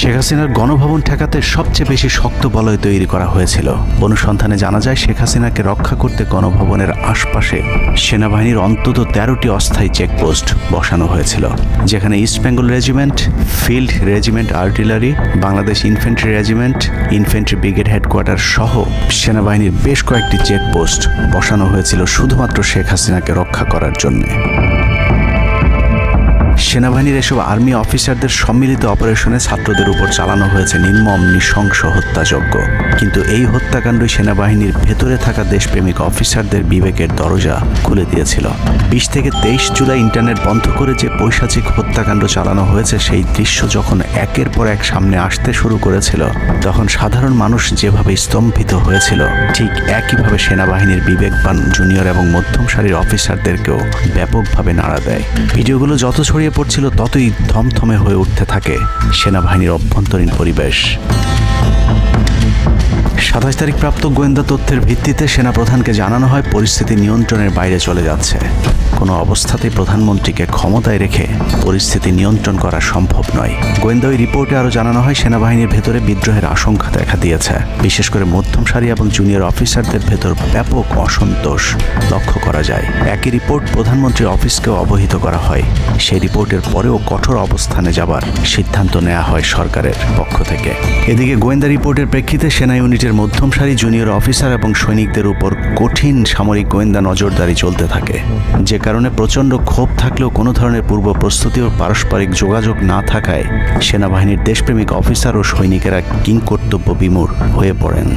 শেখ হাসিনার গণভবন ঠেকাতে সবচেয়ে বেশি শক্ত বলয় তৈরি করা হয়েছিল। অনুসন্ধানে জানা যায় শেখ হাসিনাকে রক্ষা করতে গণভবনের আশপাশে সেনাবাহিনীর অন্তত 13টি অস্থায়ী চেকপোস্ট বসানো হয়েছিল, যেখানে east Bengal regiment, field regiment artillery, Bangladesh infantry regiment, infantry brigade headquarter সহ সেনাবাহিনীর বেশ কয়েকটি চেকপোস্ট বসানো হয়েছিল শুধুমাত্র শেখ হাসিনাকে রক্ষা করার জন্য। সেনাবাহিনীর এসব আর্মি অফিসারদের সম্মিলিত অপারেশনে ছাত্রদের উপর চালানো হয়েছে নির্মম নৃশংস হত্যাযজ্ঞ। কিন্তু এই হত্যাকাণ্ডই সেনাবাহিনীর ভেতরে থাকা দেশপ্রেমিক অফিসারদের বিবেকের দরজা খুলে দিয়েছিল। 20 থেকে 23 জুলাই ইন্টারনেট বন্ধ করে যে পৈশাচিক হত্যাকাণ্ড চালানো হয়েছে, সেই দৃশ্য যখন একের পর এক সামনে আসতে শুরু করেছিল, তখন সাধারণ মানুষ যেভাবে স্তম্ভিত হয়েছিল, ঠিক একইভাবে সেনাবাহিনীর বিবেকবান জুনিয়র এবং মধ্যম সারির অফিসারদেরকেও ব্যাপকভাবে নাড়া দেয়। ভিডিওগুলো যত ছড়িয়ে পড়ছিল, ততই থমথমে হয়ে উঠতে থাকে সেনাবাহিনীর অভ্যন্তরীণ পরিবেশ। 27 তারিখ প্রাপ্ত গোয়েন্দা তথ্যের ভিত্তিতে সেনাপ্রধানকে জানানো হয় পরিস্থিতি নিয়ন্ত্রণের বাইরে চলে যাচ্ছে। কোনো অবস্থাতেই প্রধানমন্ত্রীকে ক্ষমতায় রেখে পরিস্থিতি নিয়ন্ত্রণ করা সম্ভব নয়। গোয়েন্দা ওই রিপোর্টে আরও জানানো হয় সেনাবাহিনীর ভেতরে বিদ্রোহের আশঙ্কা দেখা দিয়েছে। বিশেষ করে মধ্যম সারি এবং জুনিয়র অফিসারদের ভেতর ব্যাপক অসন্তোষ লক্ষ্য করা যায়। একই রিপোর্ট প্রধানমন্ত্রীর অফিসকেও অবহিত করা হয়। সেই রিপোর্টের পরেও কঠোর অবস্থানে যাবার সিদ্ধান্ত নেওয়া হয় সরকারের পক্ষ থেকে। এদিকে গোয়েন্দা রিপোর্টের প্রেক্ষিতে সেনা ইউনিটের মধ্যম সারি, জুনিয়র অফিসার এবং সৈনিকদের উপর কঠিন সামরিক গোয়েন্দা নজরদারি চলতে থাকে, যে কারণে প্রচণ্ড ক্ষোভ থাকলেও কোনো ধরনের পূর্ব প্রস্তুতি ও পারস্পরিক যোগাযোগ না থাকায় সেনাবাহিনীর দেশপ্রেমিক অফিসার ও সৈনিকেরা কিংকর্তব্য বিমূঢ় হয়ে পড়েন।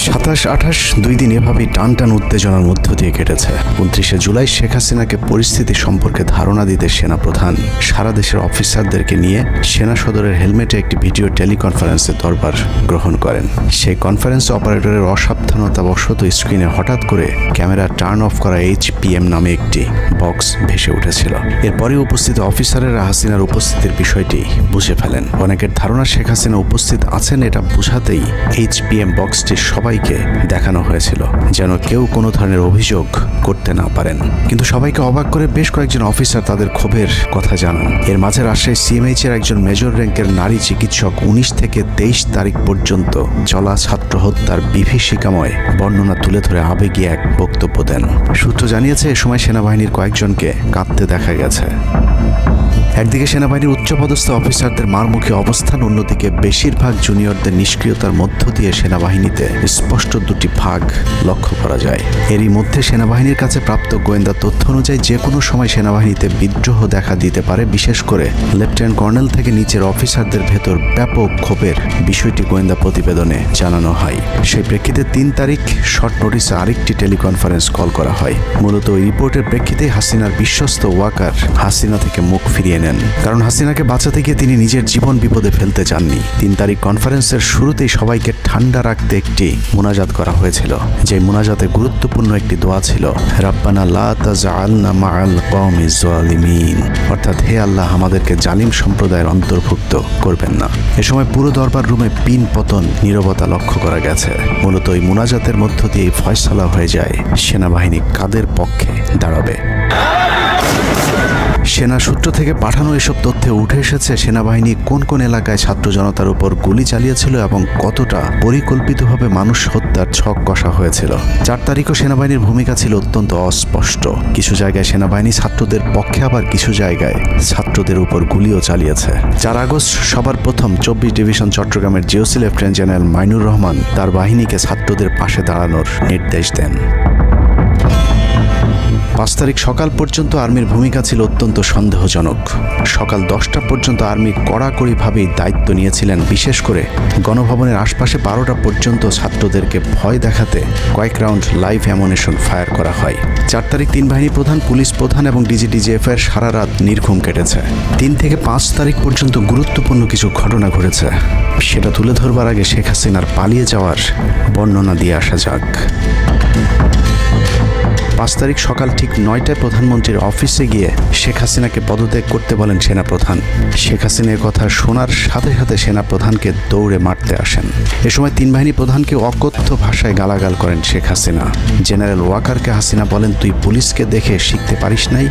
27-28 দুই দিন এভাবেই টান উত্তেজনার মধ্য দিয়ে কেটেছে। 29শে জুলাই শেখ হাসিনাকে পরিস্থিতি সম্পর্কে ধারণা দিতে সেনাপ্রধান সারা দেশের অফিসারদেরকে নিয়ে সেনা সদরের হেলমেটে একটি ভিডিও টেলিকনফারেন্সে দরবার গ্রহণ করেন। সেই কনফারেন্স অপারেটরের অসাবধানতাবশত স্ক্রিনে হঠাৎ করে ক্যামেরা টার্ন অফ করা HPM নামে একটি বক্স ভেসে উঠেছিল। এরপরে উপস্থিত অফিসারেরা হাসিনার উপস্থিতির বিষয়টি বুঝে ফেলেন। অনেকের ধারণা শেখ হাসিনা উপস্থিত আছেন, এটা বোঝাতেই HPM বক্সটি সবাইকে দেখানো হয়েছিল, যেন কেউ কোনো ধরনের অভিযোগ করতে না পারেন। কিন্তু সবাইকে অবাক করে বেশ কয়েকজন অফিসার তাদের ক্ষোভের কথা জানান। এর মাঝে রাজশাহী CMH এর একজন মেজর র্যাঙ্কের নারী চিকিৎসক 19 থেকে 23 তারিখ পর্যন্ত চলা ছাত্র হত্যার বিভীষিকাময় বর্ণনা তুলে ধরে আবেগী এক বক্তব্য দেন। সূত্র জানিয়েছে, এ সময় সেনাবাহিনীর কয়েকজনকে কাঁদতে দেখা গেছে। একদিকে সেনাবাহিনীর উচ্চপদস্থ অফিসারদের মারমুখী অবস্থান, অন্যদিকে বেশিরভাগ জুনিয়রদের নিষ্ক্রিয়তার মধ্য দিয়ে সেনাবাহিনীতে স্পষ্ট দুটি ভাগ লক্ষ্য করা যায়। এরই মধ্যে সেনাবাহিনীর কাছে প্রাপ্ত গোয়েন্দা তথ্য অনুযায়ী যে কোনো সময় সেনাবাহিনীতে বিদ্রোহ দেখা দিতে পারে। বিশেষ করে লেফটেন্যান্ট কর্নেল থেকে নিচের অফিসারদের ভেতর ব্যাপক ক্ষোভের বিষয়টি গোয়েন্দা প্রতিবেদনে জানানো হয়। সেই প্রেক্ষিতে 3 তারিখ শর্ট নোটিসে আরেকটি টেলিকনফারেন্স কল করা হয়। মূলত ওই রিপোর্টের প্রেক্ষিতে হাসিনার বিশ্বস্ত ওয়াকার হাসিনা থেকে মুখ ফিরিয়ে নেন, কারণ হাসিনাকে বাঁচাতে গিয়ে তিনি নিজের জীবন বিপদে ফেলতে চাননি। 3 তারিখ কনফারেন্সের শুরুতেই সবাইকে ঠান্ডা রাখতে একটি মুনাজাত করা হয়েছিল। যে মুনাজাতে গুরুত্বপূর্ণ একটি দোয়া ছিল, রাব্বানা লা তাজআলনা মাআল কওমিজ জালিমিন, অর্থাৎ হে আল্লাহ, আমাদেরকে জালিম সম্প্রদায়ের অন্তর্ভুক্ত করবেন না। এ সময় পুরো দরবার রুমে পিন পতন নীরবতা লক্ষ্য করা গেছে। মূলত এই মুনাজাতের মধ্য দিয়ে ফয়সালা হয়ে যায় সেনাবাহিনী কাদের পক্ষে দাঁড়াবে। সেনা সূত্র থেকে পাঠানো এসব তথ্যে উঠে এসেছে সেনাবাহিনী কোন কোন এলাকায় ছাত্র জনতার উপর গুলি চালিয়েছিল এবং কতটা পরিকল্পিতভাবে মানুষ হত্যার ছক কষা হয়েছিল। 4 তারিখও সেনাবাহিনীর ভূমিকা ছিল অত্যন্ত অস্পষ্ট। কিছু জায়গায় সেনাবাহিনী ছাত্রদের পক্ষে, আবার কিছু জায়গায় ছাত্রদের উপর গুলিও চালিয়েছে। 4 আগস্ট সবার প্রথম 24 ডিভিশন চট্টগ্রামের GOC lieutenant general Mainur Rahman তার বাহিনীকে ছাত্রদের পাশে দাঁড়ানোর নির্দেশ দেন। 5 তারিখ সকাল পর্যন্ত আর্মির ভূমিকা ছিল অত্যন্ত সন্দেহজনক। সকাল 10টা পর্যন্ত আর্মি কড়াকড়িভাবেই দায়িত্ব নিয়েছিলেন। বিশেষ করে গণভবনের আশপাশে 12টা পর্যন্ত ছাত্রদেরকে ভয় দেখাতে কয়েক রাউন্ড লাইভ অ্যামুনিশন ফায়ার করা হয়। 4 তারিখ 3 বাহিনী প্রধান, পুলিশ প্রধান এবং DGDGF এর সারা রাত নির্ঘুম কেটেছে। 3 থেকে 5 তারিখ পর্যন্ত গুরুত্বপূর্ণ কিছু ঘটনা ঘটেছে, সেটা তুলে ধরবার আগে শেখ হাসিনার পালিয়ে যাওয়ার বর্ণনা দিয়ে আসা যাক। 5 তারিখ সকাল ঠিক 9টায় প্রধানমন্ত্রীর অফিসে গিয়ে শেখ হাসিনাকে পদত্যাগ করতে বলেন সেনাপ্রধান। শেখ হাসিনার কথা শোনার সাথে সাথে সেনাপ্রধানকে দৌড়ে মারতে আসেন। এ সময় 3 বাহিনী প্রধানকে অকথ্য ভাষায় গালাগাল করেন শেখ হাসিনা। জেনারেল ওয়াকারকে হাসিনা বলেন, তুই পুলিশকে দেখে শিখতে পারিস নাই?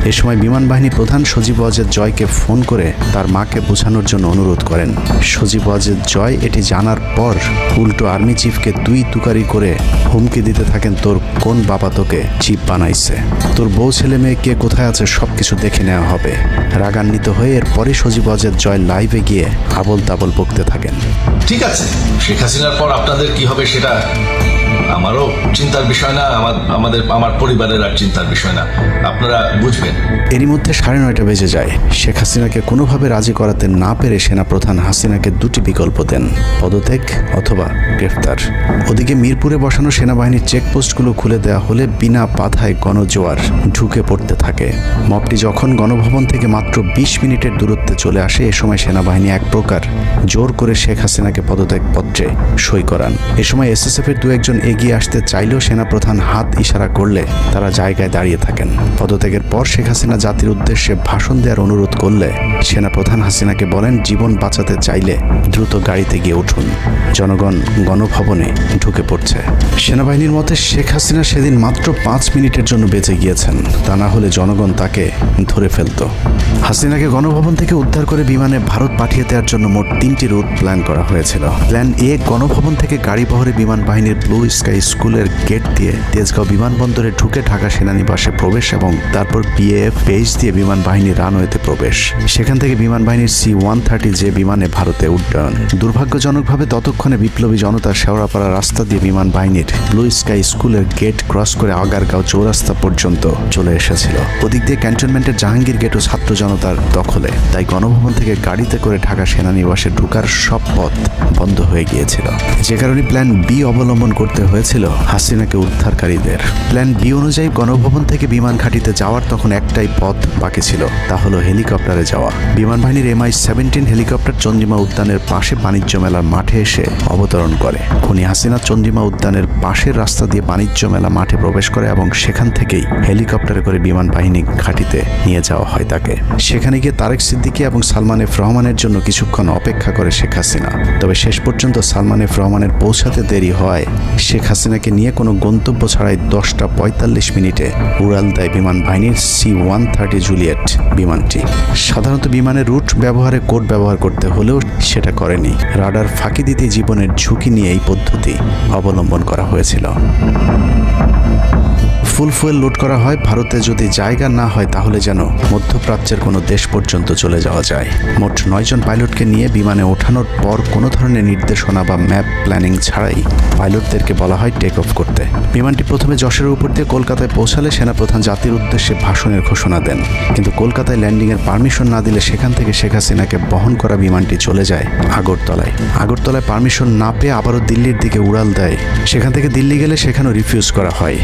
এ সময় বিমান বাহিনী প্রধান সজীব ওয়াজেদ জয়কে ফোন করে তার মাকে বোঝানোর জন্য অনুরোধ করেন। সজীব ওয়াজেদ জয় এটি জানার পর উল্টো আর্মি চিফকে তুই তুকারি করে হুমকি দিতে থাকেন, তোর কোন বাবা তোকে চিফ বানাইছে, তোর বউ ছেলে মেয়ে কে কোথায় আছে সবকিছু দেখে নেওয়া হবে। রাগান্বিত হয়ে এরপরে সজীব ওয়াজেদ জয় লাইভে গিয়ে আবল তাবল বকতে থাকেন। ঠিক আছে, শেখ হাসিনার পর আপনাদের কি হবে সেটা আমারও চিন্তার বিষয় না, আমার পরিবারের আর চিন্তার বিষয় না, আপনারা বুঝবেন। এরই মধ্যে 9:30 বেজে যায়। শেখ হাসিনাকে কোনোভাবে রাজি করাতে না পেরে সেনাপ্রধান হাসিনাকে 2টি বিকল্প দেন, পদত্যাগ অথবা গ্রেফতার। ওদিকে মিরপুরে বসানো সেনাবাহিনীর চেকপোস্টগুলো খুলে দেওয়া হলে বিনা বাধায় গণজোয়ার ঢুকে পড়তে থাকে। মবটি যখন গণভবন থেকে মাত্র 20 মিনিটের দূরত্বে চলে আসে, এ সময় সেনাবাহিনী এক প্রকার জোর করে শেখ হাসিনাকে পদত্যাগপত্রে সই করান। এ সময় এসএসএফের 2-1 এগিয়ে আসতে চাইলেও সেনাপ্রধান হাত ইশারা করলে তারা জায়গায় দাঁড়িয়ে থাকেন। পদত্যাগের পর শেখ হাসিনা জাতির উদ্দেশ্যে ভাষণ দেওয়ার অনুরোধ করলে সেনাপ্রধান হাসিনাকে বলেন, জীবন বাঁচাতে চাইলে দ্রুত গাড়িতে গিয়ে উঠুন, জনগণ গণভবনে ঢুকে পড়ছে। সেনাবাহিনীর মতে শেখ হাসিনা সেদিন মাত্র 5 মিনিটের জন্য বেঁচে গিয়েছেন, তা না হলে জনগণ তাকে ধরে ফেলত। হাসিনাকে গণভবন থেকে উদ্ধার করে বিমানে ভারত পাঠিয়ে দেওয়ার জন্য মোট 3টি রুট প্ল্যান করা হয়েছিল। প্ল্যান এ, গণভবন থেকে গাড়ি বহরে বিমান বাহিনীর ব্লু স্কাই স্কুলের গেট দিয়ে তেজগাঁও বিমানবন্দরে ঢুকে ঢাকা সেনানিবাসে প্রবেশ এবং তারপর বিএএফ বেস দিয়ে বিমান বাহিনীর রানওয়েতে প্রবেশ। সেখান থেকে বিমান বাহিনীর C-130 যে বিমানে ভারতে উড্ডয়ন। দুর্ভাগ্যজনকভাবে ততক্ষণে বিপ্লবী জনতার শেওড়াপাড়া রাস্তা দিয়ে বিমান বাহিনীর ব্লু স্কাই স্কুলের গেট ক্রস করে আগারগাঁও চৌরাস্তা পর্যন্ত চলে এসেছিল। ওদিক দিয়ে ক্যান্টনমেন্টের জাহাঙ্গীর গেটও ছাত্র জনতার দখলে, তাই গণভবন থেকে গাড়িতে করে ঢাকা সেনানিবাসে ঢুকার সব পথ বন্ধ হয়ে গিয়েছিল। যে কারণে প্ল্যান বি অবলম্বন করতে হয়েছিল হাসিনাকে উদ্ধারকারীদের। প্ল্যান বি অনুযায়ী গণভবন থেকে বিমান ঘাঁটিতে যাওয়ার তখন একটাই পথ বাকি ছিল, তা হলো হেলিকপ্টারে যাওয়া। বিমান বাহিনীর MI-17 হেলিকপ্টার চন্দ্রিমা উদ্যানের পাশে বাণিজ্য মেলার মাঠে এসে অবতরণ করে। খুনি হাসিনা চন্দ্রিমা উদ্যানের পাশের রাস্তা দিয়ে বাণিজ্য মেলা মাঠে প্রবেশ করে এবং সেখান থেকেই হেলিকপ্টারে করে বিমান বাহিনী ঘাঁটিতে নিয়ে যাওয়া হয় তাকে। সেখানে গিয়ে তারেক সিদ্দিকী এবং সালমান এফ রহমানের জন্য কিছুক্ষণ অপেক্ষা করে শেখ হাসিনা। তবে শেষ পর্যন্ত সালমান এফ রহমানের পৌঁছাতে দেরি হয় শেখ হাসিনাকে নিয়ে কোনো গন্তব্য ছাড়াই 10:45 মিনিটে উড়াল দেয় বিমান বাহিনীর C-130 জুলিয়েট বিমানটি। সাধারণত বিমানের রুট ব্যবহারে কোড ব্যবহার করতে হলেও সেটা করেনি। রাডার ফাঁকি দিতে জীবনের ঝুঁকি নিয়ে এই পদ্ধতি অবলম্বন করা হয়েছিল। ফুল ফুয়েল লোড করা হয়, ভারতে যদি জায়গা না হয় তাহলে যেন মধ্যপ্রাচ্যের কোনো দেশ পর্যন্ত চলে যাওয়া যায়। মোট 9 জন পাইলটকে নিয়ে বিমানে ওঠানোর পর কোনো ধরনের নির্দেশনা বা ম্যাপ প্ল্যানিং ছাড়াই পাইলটদেরকে বলা হয় টেক অফ করতে। বিমানটি প্রথমে যশোরের উপর দিয়ে কলকাতায় পৌঁছালে সেনাপ্রধান জাতির উদ্দেশ্যে ভাষণের ঘোষণা দেন, কিন্তু কলকাতায় ল্যান্ডিংয়ের পারমিশন না দিলে সেখান থেকে শেখ হাসিনাকে বহন করা বিমানটি চলে যায় আগরতলায়। আগরতলায় পারমিশন না পেয়ে আবারও দিল্লির দিকে উড়াল দেয়। সেখান থেকে দিল্লি গেলে সেখানেও রিফিউজ করা হয়।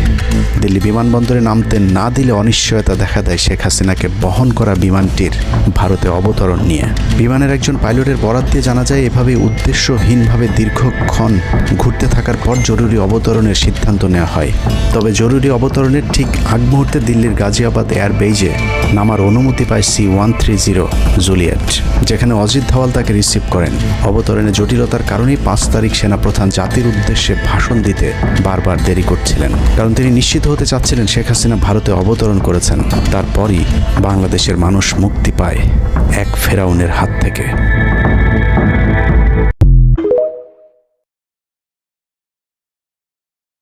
দিল্লি বিমানবন্দরে নামতে না দিলে অনিশ্চয়তা দেখা দেয় শেখ হাসিনাকে বহন করা বিমানটির ভারতে অবতরণ নিয়ে। বিমানের একজন পাইলটের বরাত দিয়ে জানা যায়, এভাবে উদ্দেশ্যহীনভাবে দীর্ঘক্ষণ ঘুরতে থাকার পর জরুরি অবতরণের সিদ্ধান্ত নেওয়া হয়। তবে জরুরি অবতরণের ঠিক আগ মুহূর্তে দিল্লির গাজিয়াবাদ এয়ারবেজে নামার অনুমতি পায় C-130 জুলিয়েট, যেখানে অজিত ধাওয়াল তাকে রিসিভ করেন। অবতরণে জটিলতার কারণেই 5 তারিখ সেনাপ্রধান জাতির উদ্দেশ্যে ভাষণ দিতে বারবার দেরি করছিলেন, কারণ তিনি নিশ্চিত হতে চাচ্ছিলেন শেখ হাসিনা ভারতে অবতরণ করেছেন। তারপরই বাংলাদেশের মানুষ মুক্তি পায় এক ফেরাউনের হাত থেকে।